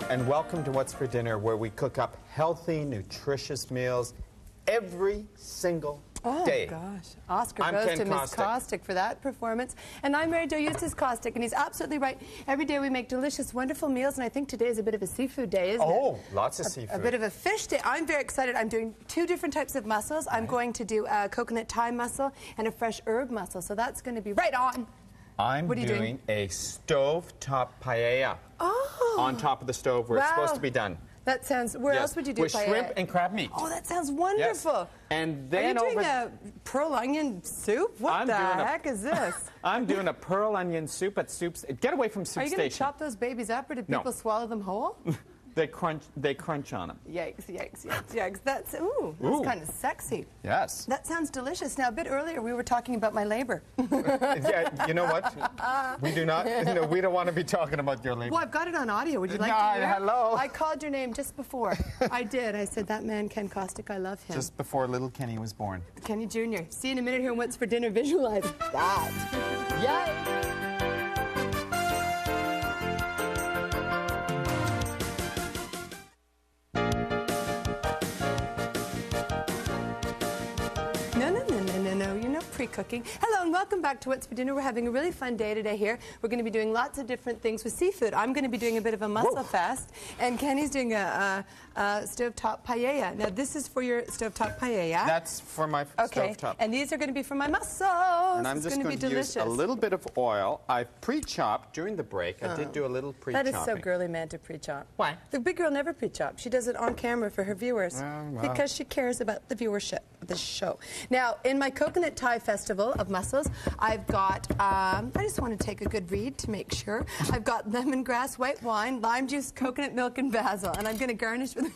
and welcome to What's for Dinner, where we cook up healthy, nutritious meals every single day. Oh, gosh. Oscar goes to Miss Kostick for that performance. And I'm married to Eustace Kostick, and he's absolutely right. Every day we make delicious, wonderful meals, and I think today is a bit of a seafood day, isn't it? Oh, lots of seafood. A bit of a fish day. I'm very excited. I'm doing 2 different types of mussels. I'm going to do a coconut Thai mussel and a fresh herb mussel, so that's going to be right on. I'm doing a stove-top paella on top of the stove where it's supposed to be done. That sounds... Where else would you do with paella? shrimp and crab meat. Oh, that sounds wonderful. Yes. And then Are you doing a pearl onion soup? What the heck is this? I'm doing a pearl onion soup at Soups. Get away from Soup Station. Are you going to chop those babies up, or do people swallow them whole? They crunch on them. Yikes, yikes, yikes, yikes. That's kind of sexy. Yes. That sounds delicious. Now, a bit earlier, we were talking about my labor. Yeah, you know what? We do not, we don't want to be talking about your labor. Well, I've got it on audio. Would you like to hear it? Hello. I called your name just before. I did. I said, that man, Ken Kostick, I love him. Just before little Kenny was born. Kenny Jr. See you in a minute here on What's for Dinner. Visualize that. Yay! No, you're not pre-cooking. Hello and welcome back to What's for Dinner. We're having a really fun day today here. We're going to be doing lots of different things with seafood. I'm going to be doing a bit of a Musslefest, and Kenny's doing a stovetop paella. Now, this is for your stovetop paella. That's for my stovetop. And these are going to be for my mussels. And I'm just going to use a little bit of oil. I've pre-chopped during the break. I did do a little pre-chopping. That is so girly, man, to pre-chop. Why? The big girl never pre-chops. She does it on camera for her viewers because she cares about the viewership of the show. Now, in my Coconut Thai Festival of mussels, I've got, I just want to take a good read to make sure. I've got lemongrass, white wine, lime juice, coconut milk, and basil. And I'm going to garnish with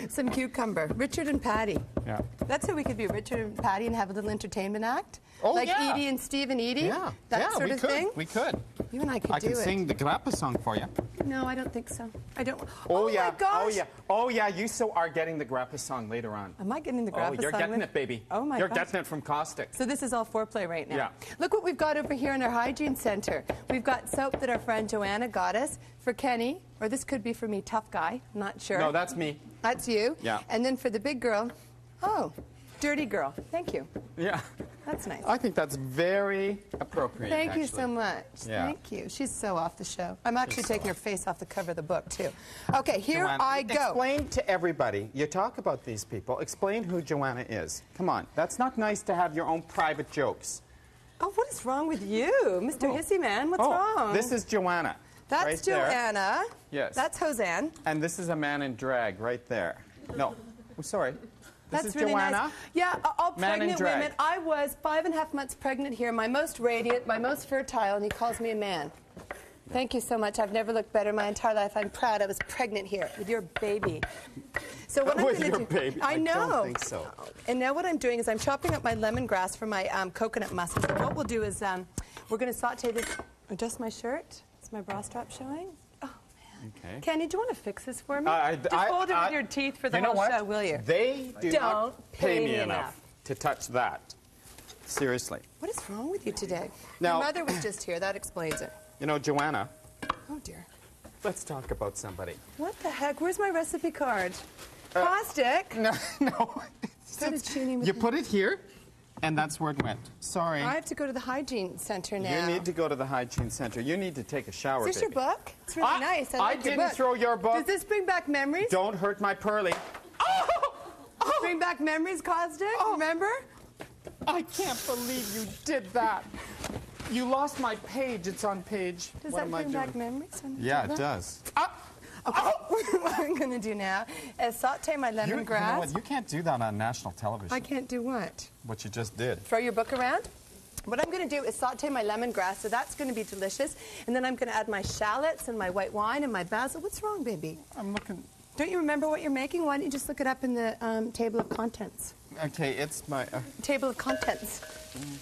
some cucumber. Richard and Patty. Yeah. That's how we could be Richard and Patty and have a little entertainment act. Oh, like Edie and Steve and Edie? Yeah. That sort of thing? We could. You and I could do it. I can sing the grappa song for you. No, I don't think so. I don't. Oh, yeah. My gosh. Oh, yeah. Oh, yeah. You so are getting the grappa song later on. Am I getting the grappa song? Oh, you're getting it, baby. Oh, my You're gosh. getting it from Kostick. So this is all foreplay right now. Yeah. Look what we've got over here in our hygiene center. We've got soap that our friend Joanna got us for Kenny, or this could be for me, tough guy. I'm not sure. No, that's me. That's you. Yeah. And then for the big girl, dirty girl. Thank you. Yeah. That's nice. I think that's very appropriate. Thank you so much. Yeah. Thank you. She's so off the show. I'm actually taking her face off the cover of the book, too. Okay, here Joanna, I go. Explain to everybody, you talk about these people, explain who Joanna is. Come on. That's not nice to have your own private jokes. Oh, what is wrong with you? Mr. Hissy Man, what's wrong? This is Joanna. That's right Joanna. There. Yes. That's Hosanne. And this is a man in drag right there. No. Oh, sorry. This That's is really Joanna. nice. Yeah, all pregnant drag. women. I was 5.5 months pregnant here, my most radiant, my most fertile, and he calls me a man. Thank you so much. I've never looked better in my entire life. I'm proud I was pregnant here with your baby. So what I'm going to do... Baby? I know. I don't think so. And now what I'm doing is I'm chopping up my lemongrass for my coconut mussels. And what we'll do is we're going to saute this... Adjust my shirt. Is my bra strap showing? Okay. Kenny, do you want to fix this for me? Just hold it with your teeth for the whole show, will you? They do not pay me enough to touch that. Seriously. What is wrong with you today? Now, your mother was just here. That explains it. You know, Joanna. Oh, dear. Let's talk about somebody. What the heck? Where's my recipe card? Kostick. No. You put it here, and that's where it went. Sorry. I have to go to the hygiene center now. You need to go to the hygiene center. You need to take a shower, Is this baby. your book? It's really nice. I like your didn't book. throw your book. Does this bring back memories? Don't hurt my pearly. Bring back memories, Kostick? Remember? I can't believe you did that. You lost my page. It's on page. Does what that am I bring doing? back memories? Yeah, it does. Okay. What I'm going to do now is saute my lemongrass. You know what? You can't do that on national television. I can't do what? What you just did. Throw your book around? What I'm going to do is saute my lemongrass, so that's going to be delicious. And then I'm going to add my shallots and my white wine and my basil. What's wrong, baby? I'm looking... Don't you remember what you're making? Why don't you just look it up in the table of contents? Okay, it's my... Table of contents.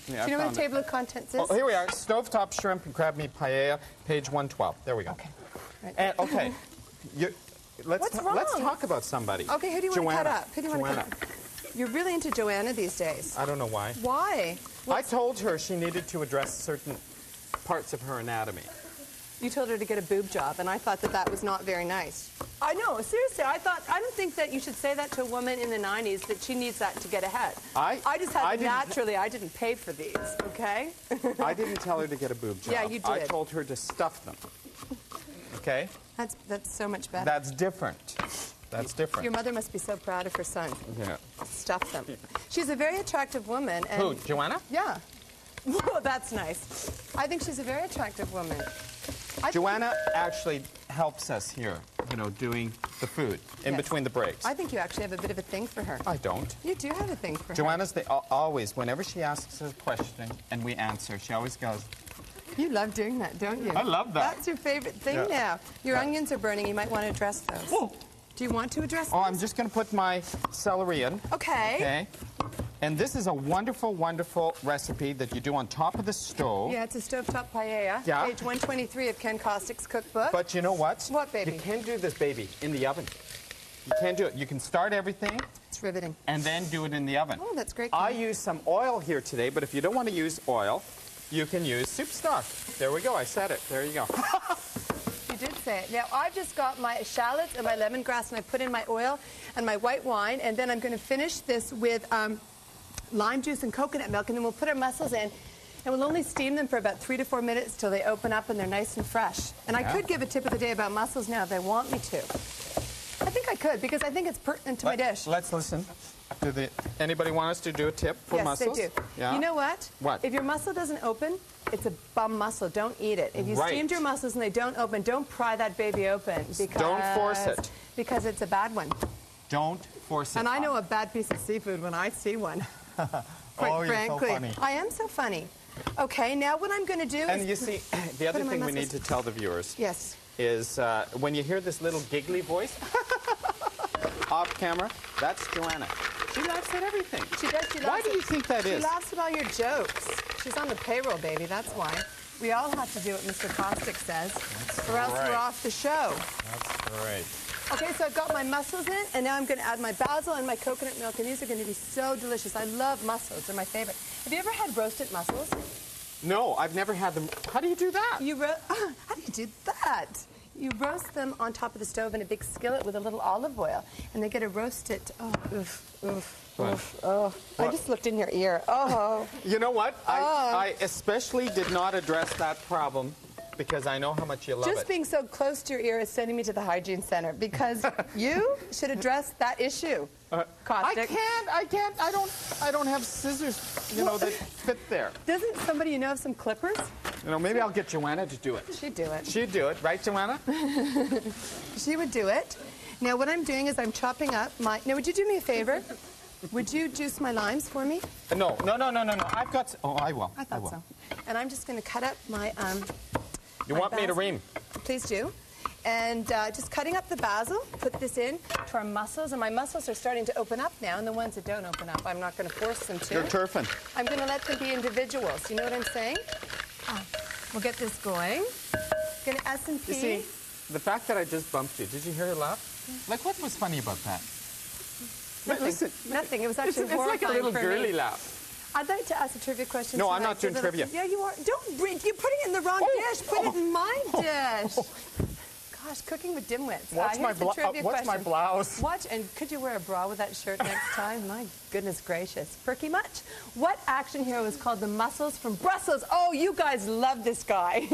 Yeah, do you know what a table of contents is? Oh, here we are. Stovetop shrimp and crab meat paella, page 112. There we go. Okay. Right. And, okay. What's wrong? Let's talk about somebody. Okay, who do you want to cut up? Who do you want Joanna. to cut up? You're really into Joanna these days. I don't know why. Why? I told her she needed to address certain parts of her anatomy. You told her to get a boob job, and I thought that that was not very nice. I know, seriously, I don't think that you should say that to a woman in the 90s, that she needs that to get ahead. I just had naturally, I didn't pay for these, okay? I didn't tell her to get a boob job. Yeah, you did. I told her to stuff them. Okay? That's so much better. That's different. That's different. Your mother must be so proud of her son. Yeah. Stuff them. She's a very attractive woman. And who, Joanna? Yeah. Oh, that's nice. I think she's a very attractive woman. Joanna actually helps us here, you know, doing the food in between the breaks. I think you actually have a bit of a thing for her. I don't. You do have a thing for her. Joanna's always, whenever she asks us a question and we answer, she always goes, you love doing that, don't you? I love that. That's your favorite thing now. Your onions are burning. You might want to address those. Oh. Do you want to address those? Oh, I'm just going to put my celery in. Okay. Okay. And this is a wonderful, wonderful recipe that you do on top of the stove. Yeah, it's a stovetop paella. Yeah. Page 123 of Ken Kostick's cookbook. But you know what? What, baby? You can't do this, baby, in the oven. You can't do it. You can start everything. It's riveting. And then do it in the oven. Oh, that's great. I use some oil here today, but if you don't want to use oil, you can use soup stock. There we go. I said it. There you go. You did say it. Now, I've just got my shallots and my lemongrass, and I put in my oil and my white wine, and then I'm going to finish this with lime juice and coconut milk, and then we'll put our mussels in, and we'll only steam them for about 3 to 4 minutes till they open up and they're nice and fresh. And I could give a tip of the day about mussels now if they want me to. I think I could, because I think it's pertinent to my dish. Let's listen. Anybody want us to do a tip for mussels? Yes, they do. Yeah? You know what? What? If your mussel doesn't open, it's a bum mussel. Don't eat it. If you steamed your mussels and they don't open, don't pry that baby open. Because, don't force it. Because it's a bad one. Don't force it. And I know a bad piece of seafood when I see one. Quite frankly. You're so funny. I am so funny. Okay, now what I'm going to do is... And you see, the other thing we need to tell the viewers is when you hear this little giggly voice off camera, that's Joanna. She laughs at everything. She does. She laughs. Why do you think that is? She laughs at all your jokes. She's on the payroll, baby. That's why. We all have to do what Mr. Kostick says, or else we're off the show. That's great. Okay, so I've got my mussels in, and now I'm going to add my basil and my coconut milk, and these are going to be so delicious. I love mussels. They're my favorite. Have you ever had roasted mussels? No, I've never had them. How do you do that? How do you do that? You roast them on top of the stove in a big skillet with a little olive oil, and they get a roasted. Oh, oof, oof, oof. Oh, I just looked in your ear. Oh. You know what? I especially did not address that problem because I know how much you love it. Just being so close to your ear is sending me to the hygiene center because you should address that issue, Kostick. I can't. I don't have scissors, you know, that fit there. Doesn't somebody you know have some clippers? You know, maybe I'll get Joanna to do it. She'd do it. She'd do it, right, Joanna? She would do it. Now, what I'm doing is I'm chopping up my... Now, would you do me a favor? Would you juice my limes for me? No. I've got... Oh, I will. I thought so. And I'm just going to cut up my... You want me to ream? Please do. And just cutting up the basil, put this in to our mussels. And my mussels are starting to open up now, and the ones that don't open up, I'm not going to force them to. You're turfing. I'm going to let them be individuals. You know what I'm saying? We'll get this going. Going to S&P. You see, the fact that I just bumped you, did you hear her laugh? Like, what was funny about that? Nothing. Listen, nothing. It was actually It's horrifying like a little for girly me. laugh. I'd like to ask a trivia question. No, I'm not doing trivia. Yeah, you are. Don't bring. You're putting it in the wrong dish. Put it in my dish. Gosh, cooking with dimwits. What's my blouse? Watch, and could you wear a bra with that shirt next time? My goodness gracious. Perky much? What action hero is called the Mussels from Brussels? Oh, you guys love this guy.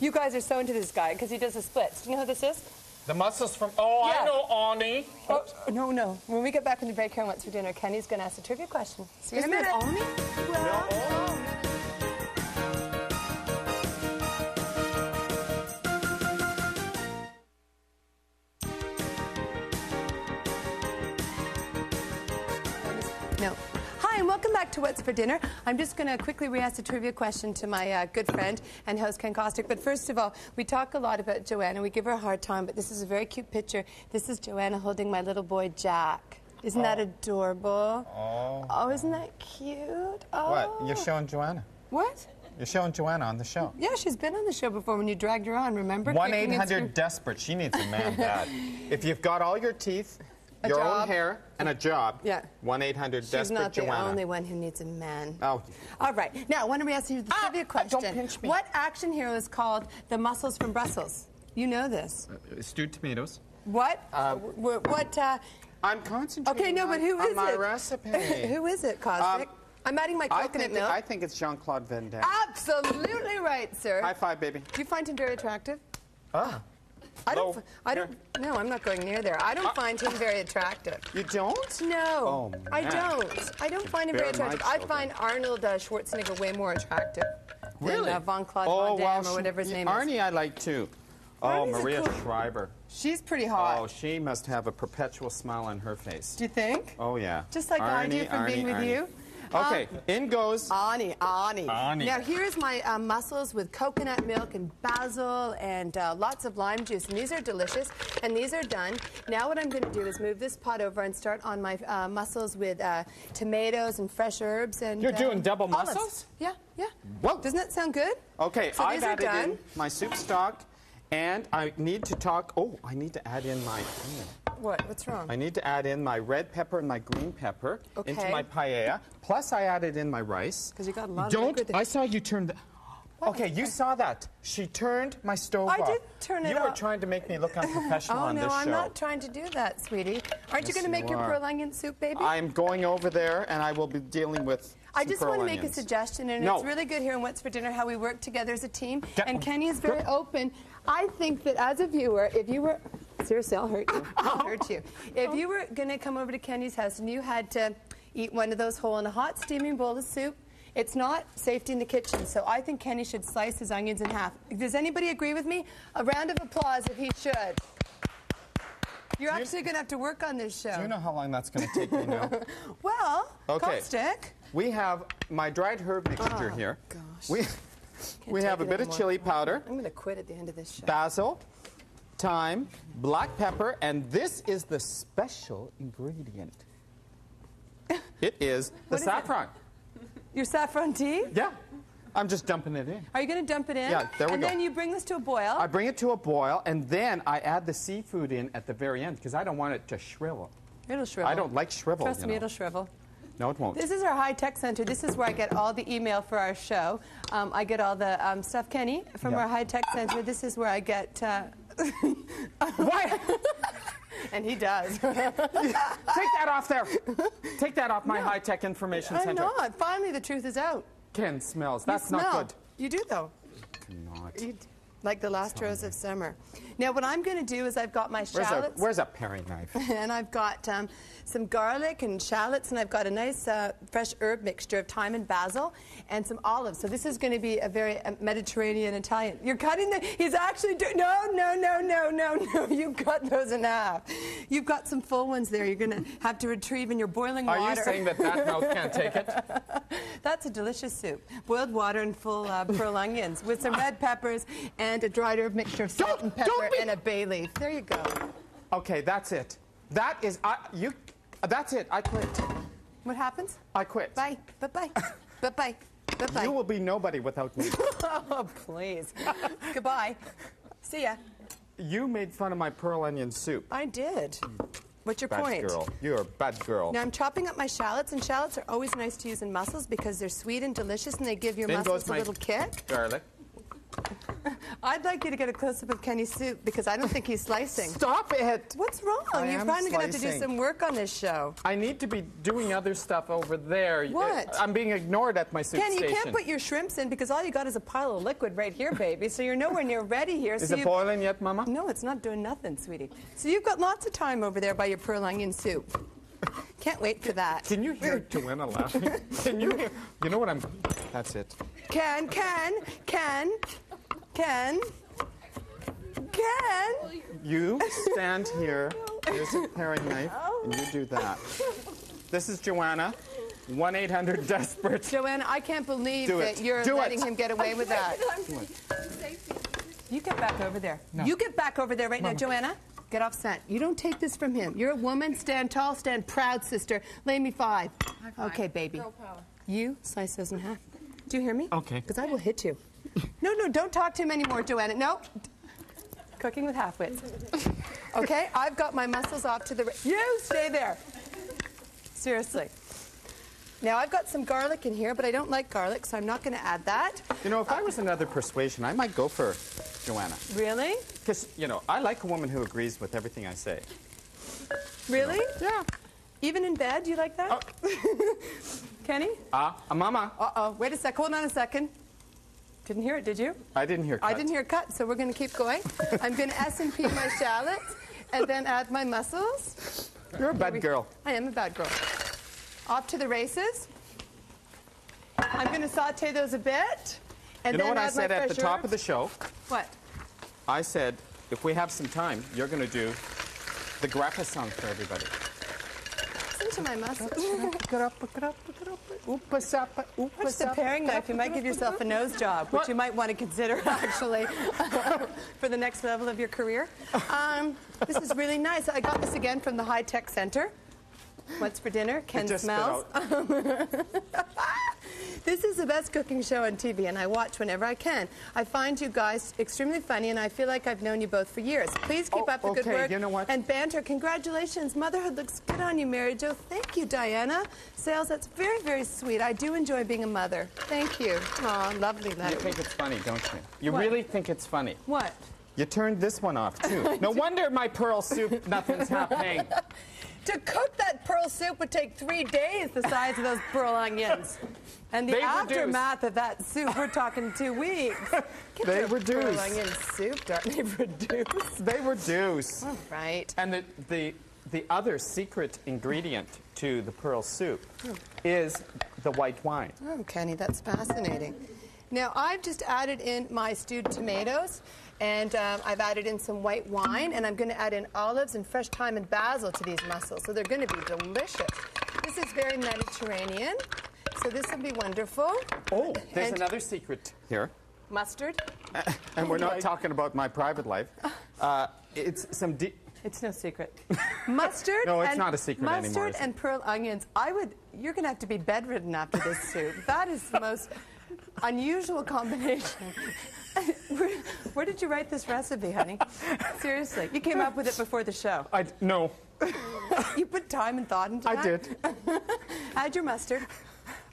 You guys are so into this guy because he does the splits. Do you know who this is? The mussels from... Oh, yeah. I know Ani. Oh, no. When we get back from the break here on What's for Dinner, Kenny's going to ask a trivia question. See you in a minute. Ani? Well, no. No. Hi, and welcome back to What's for Dinner. I'm just going to quickly re-ask a trivia question to my good friend and host, Ken Kostick. But first of all, we talk a lot about Joanna. We give her a hard time, but this is a very cute picture. This is Joanna holding my little boy, Jack. Isn't that adorable? Oh, isn't that cute? Oh. What? You're showing Joanna? What? You're showing Joanna on the show. Yeah, she's been on the show before when you dragged her on, remember? 1-800-DESPERATE. She needs a man, Dad. If you've got all your teeth, Your own hair and a job. Yeah. 1-800-DESPERATE-JOANNA. She's not the only one who needs a man. Oh. All right. Now, when we ask you the trivia question, don't pinch me. What action hero is called the Mussels from Brussels? You know this. Stewed tomatoes. What? I'm concentrating okay, no, but who is on my it? recipe. Who is it, Kostick? I'm adding my coconut milk. I think it's Jean-Claude Van Damme. Absolutely right, sir. High five, baby. Do you find him very attractive? I don't. No, I'm not going near there. I don't find him very attractive. You don't? No, oh, man. I don't. I don't find him very attractive. I find Arnold Schwarzenegger way more attractive than Jean-Claude Van Damme or whatever his name is. Arnie, I like too. Oh, Arnie's Maria Schreiber. She's pretty hot. Oh, she must have a perpetual smile on her face. Do you think? Oh, yeah. Just like I do from being with you. Okay, in goes... Ani. Ani. Now, here's my mussels with coconut milk and basil and lots of lime juice. And these are delicious, and these are done. Now what I'm going to do is move this pot over and start on my mussels with tomatoes and fresh herbs. And you're doing double olives. mussels? Yeah. Whoa. Doesn't that sound good? Okay, so I've added in my soup stock, and I need to talk... Oh, I need to add in my... What? What's wrong? I need to add in my red pepper and my green pepper into my paella. Plus, I added in my rice. Because you got a lot of liquid there. I saw you turn the... Okay, you saw that. She turned my stove off. I did turn it off. You were trying to make me look unprofessional on this show. Oh, no, I'm not trying to do that, sweetie. Aren't you going to make your pearl onion soup, baby? I'm going over there, and I will be dealing with I just want to make a suggestion, and it's really good here in What's for Dinner how we work together as a team. And Kenny is very open. I think that as a viewer, if you were... Seriously, I'll hurt you. I'll hurt you. If you were going to come over to Kenny's house and you had to eat one of those whole in a hot steaming bowl of soup, it's not safety in the kitchen. So I think Kenny should slice his onions in half. Does anybody agree with me? A round of applause if he should. You're actually going to have to work on this show. Do you know how long that's going to take me now? Well, Kostick. We have my dried herb mixture here. Gosh. We have a bit of chili powder. I'm going to quit at the end of this show. Basil, thyme, black pepper, and this is the special ingredient. It is the saffron. Your saffron tea? Yeah. I'm just dumping it in. Are you going to dump it in? Yeah, there we go. And then you bring this to a boil? I bring it to a boil, and then I add the seafood in at the very end, because I don't want it to shrivel. It'll shrivel. I don't like shrivel. Trust me, it'll shrivel. No, it won't. This is our high-tech center. This is where I get all the email for our show. I get all the stuff, Kenny, from our high-tech center. This is where I get... What? And he does. Take that off there. Take that off my high-tech information center. I'm not. Finally, the truth is out. Ken smells. That's not good. You do, though. Not. Like the last rose of summer. Now, what I'm going to do is I've got my shallots. Where's a paring knife? And I've got some garlic and shallots, and I've got a nice fresh herb mixture of thyme and basil and some olives. So this is going to be a very Mediterranean Italian. You're cutting the... He's actually doing... No. You cut those in half. You've got some full ones there you're going to have to retrieve in your boiling water. Are you saying that mouth can't take it? That's a delicious soup. Boiled water and full pearl onions with some red peppers and a dried herb mixture of salt and pepper and a bay leaf. There you go. Okay, that's it. That is... That's it. I quit. What happens? I quit. Bye. Bye-bye. Bye-bye. Bye-bye. You will be nobody without me. Oh, please. Goodbye. See ya. You made fun of my pearl onion soup. I did. What's your bad point? Girl. You're a bad girl. Now I'm chopping up my shallots, and shallots are always nice to use in mussels because they're sweet and delicious, and they give your mussels a little kick. Garlic. I'd like you to get a close-up of Kenny's soup because I don't think he's slicing. Stop it! What's wrong? You're finally going to have to do some work on this show. I need to be doing other stuff over there. What? I'm being ignored at my soup Kenny, station. you can't put your shrimps in because all you got is a pile of liquid right here, baby. So you're nowhere near ready here. Is it boiling yet, Mama? No, it's not doing nothing, sweetie. So you've got lots of time over there by your pearl onion soup. Can't wait for that. Can you hear Joanna laughing? Can you hear? You know what I'm... That's it. Ken. You stand here. There's a paring knife, and you do that. This is Joanna. 1-800-DESPERATE. Joanna, I can't believe that you're letting him get away with that. You get back over there. No. You get back over there right now, Joanna. Get off scent. You don't take this from him. You're a woman. Stand tall, stand proud, sister. Lay me 5. Okay, baby. Girl power. You slice those in half. Do you hear me? Okay. Because I will hit you. No, don't talk to him anymore, Joanna. No. Cooking with half-wits. Okay, I've got my mussels off to the... You stay there. Seriously. Now, I've got some garlic in here, but I don't like garlic, so I'm not going to add that. You know, if I was another persuasion, I might go for Joanna. Really? Because, you know, I like a woman who agrees with everything I say. Really? You know? Yeah. Even in bed, you like that? Kenny? Mama. Uh-oh. Wait a sec. Hold on a second. Didn't hear it, did you? I didn't hear cut. I didn't hear cut, so we're going to keep going. I'm going to S&P my shallots and then add my mussels. You're a bad girl. I am a bad girl. Off to the races. I'm going to saute those a bit. And you know then what I add said my at the fresh top herbs? of the show? What? I said, if we have some time, you're going to do the grappa song for everybody. Listen to my mussels. What's the paring knife? You might give yourself a nose job, which you might want to consider, actually, for the next level of your career. This is really nice. I got this again from the High Tech Center. What's for dinner? Ken smells. This is the best cooking show on TV, and I watch whenever I can. I find you guys extremely funny, and I feel like I've known you both for years. Please keep up the good work you know what? and banter. Congratulations. Motherhood looks good on you, Mary Jo. Thank you, Diana. Sales, that's very, very sweet. I do enjoy being a mother. Thank you. Aw, lovely letter. You think it's funny, don't you? You What? really think it's funny. What? You turned this one off, too. No wonder my pearl soup, nothing's happening. To cook that pearl soup would take 3 days the size of those pearl onions. And the aftermath of that soup, we're talking 2 weeks. They reduce. Pearl onion soup, darn, they reduce. They reduce. All right. And the other secret ingredient to the pearl soup is the white wine. Oh, Kenny, that's fascinating. Now, I've just added in my stewed tomatoes, and I've added in some white wine, and I'm going to add in olives and fresh thyme and basil to these mussels, so they're going to be delicious. This is very Mediterranean, so this will be wonderful. Oh, there's another secret here. Mustard. And we're not talking about my private life. It's some It's no secret. Mustard. No, it's not a secret anymore. Mustard and pearl onions. You're going to have to be bedridden after this soup. That is the most unusual combination. Where did you write this recipe, honey? Seriously, you came up with it before the show. No. You put time and thought into that? I did. Add your mustard.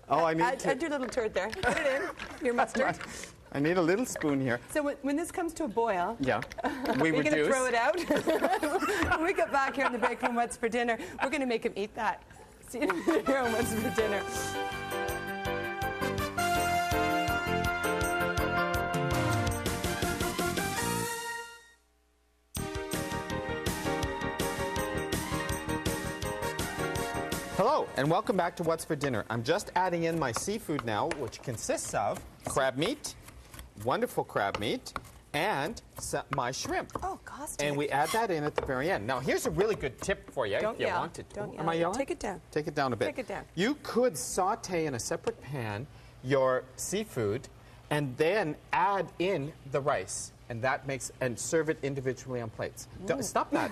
Oh, I need add your little turd there. Put it in. Your mustard. I need a little spoon here. So when this comes to a boil, yeah, we we're reduce. going to throw it out. When we get back here in the break room, what's for dinner? We're going to make him eat that. See you here on What's for Dinner. Hello, and welcome back to What's for Dinner. I'm just adding in my seafood now, which consists of crab meat, wonderful crab meat, and my shrimp. Oh, Kostick. And we add that in at the very end. Now, here's a really good tip for you Don't if you yell. wanted to. Don't yell. Am I yelling? Take it down. Take it down a bit. Take it down. You could saute in a separate pan your seafood and then add in the rice. And serve it individually on plates. Stop that.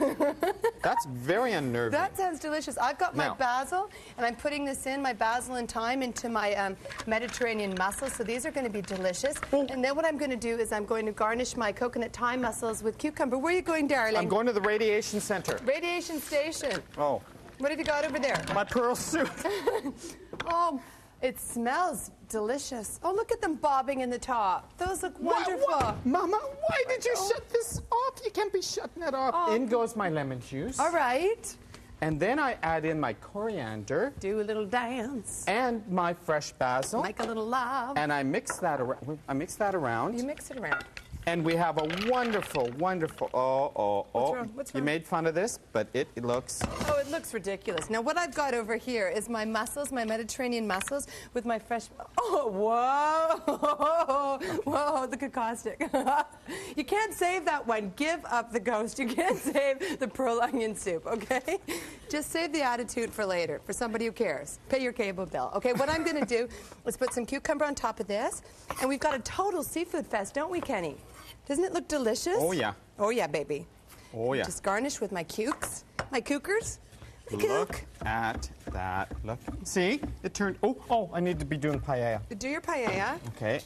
That's very unnerving. That sounds delicious. I've got my basil, and I'm putting this in, my basil and thyme, into my Mediterranean mussels. So these are going to be delicious. And then what I'm going to do is I'm going to garnish my coconut thyme mussels with cucumber. Where are you going, darling? I'm going to the radiation center. Radiation station. Oh. What have you got over there? My pearl soup. Oh, it smells delicious. Oh, look at them bobbing in the top. Those look wonderful. What? Mama, why did you shut this off? You can't be shutting it off. Oh. In goes my lemon juice. All right. And then I add in my coriander. Do a little dance. And my fresh basil. Make a little love. And I mix that around. You mix it around. And we have a wonderful, wonderful, What's wrong? What's wrong? You made fun of this, but it looks... Oh, it looks ridiculous. Now, what I've got over here is my mussels, my Mediterranean mussels, with my fresh... Oh, whoa! Whoa, look at Kostick. You can't save that one. Give up the ghost. You can't save the pearl onion soup, okay? Just save the attitude for later, for somebody who cares. Pay your cable bill. Okay, what I'm going to do is put some cucumber on top of this, and we've got a total seafood fest, don't we, Kenny? Doesn't it look delicious? Oh, yeah. Oh, yeah, baby. Oh, yeah. Just garnish with my cukes. My cookers. Look at that. Look. See? It turned... Oh, I need to be doing paella. Do your paella. Okay.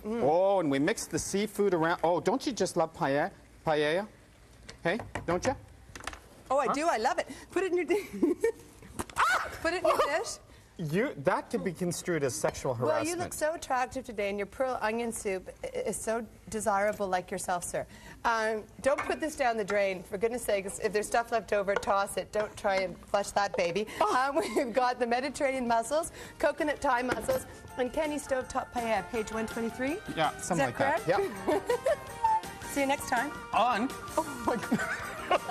Oh, and we mix the seafood around. Oh, don't you just love paella? paella? Hey, don't you? Oh, I do. I love it. Put it in your dish. Put it in your dish. That could be construed as sexual harassment. Well, you look so attractive today, and your pearl onion soup is so desirable like yourself, sir. Don't put this down the drain. For goodness sakes, if there's stuff left over, toss it. Don't try and flush that baby. We've got the Mediterranean mussels, coconut Thai mussels, and Kenny stovetop paella, page 123. Yeah, something like correct? that. Yeah. See you next time. On. Oh, my God.